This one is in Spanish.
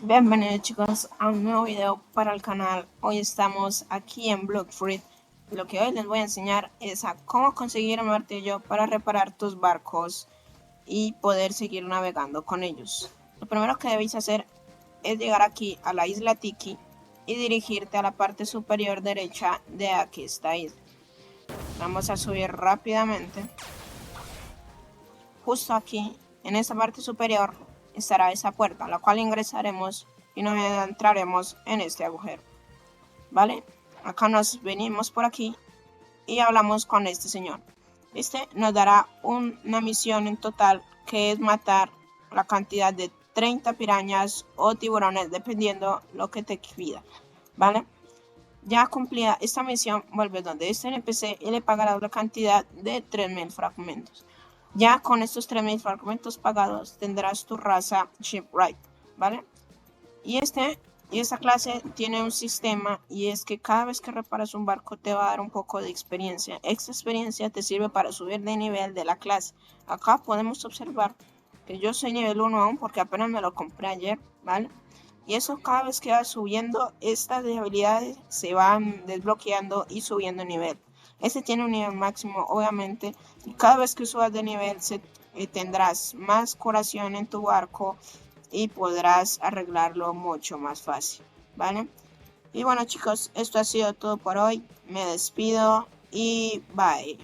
Bienvenidos chicos a un nuevo video para el canal. Hoy estamos aquí en Blockfruit. Lo que hoy les voy a enseñar es a cómo conseguir un martillo para reparar tus barcos y poder seguir navegando con ellos. Lo primero que debéis hacer es llegar aquí a la isla Tiki y dirigirte a la parte superior derecha de aquí esta isla. Vamos a subir rápidamente. Justo aquí, en esta parte superior, estará esa puerta, a la cual ingresaremos y nos entraremos en este agujero. ¿Vale? Acá nos venimos por aquí y hablamos con este señor. Este nos dará una misión en total, que es matar la cantidad de 30 pirañas o tiburones, dependiendo lo que te pida. ¿Vale? Ya cumplida esta misión, vuelves donde este NPC y le pagarás la cantidad de 3000 fragmentos. Ya con estos 3000 fragmentos pagados tendrás tu raza Shipwright, ¿vale? Y esta clase tiene un sistema, y es que cada vez que reparas un barco te va a dar un poco de experiencia. Esta experiencia te sirve para subir de nivel de la clase. Acá podemos observar que yo soy nivel 1 aún porque apenas me lo compré ayer, ¿vale? Y eso, cada vez que vas subiendo, estas habilidades se van desbloqueando y subiendo de nivel. Este tiene un nivel máximo, obviamente, y cada vez que subas de nivel tendrás más curación en tu barco y podrás arreglarlo mucho más fácil, ¿vale? Y bueno chicos, esto ha sido todo por hoy. Me despido y bye.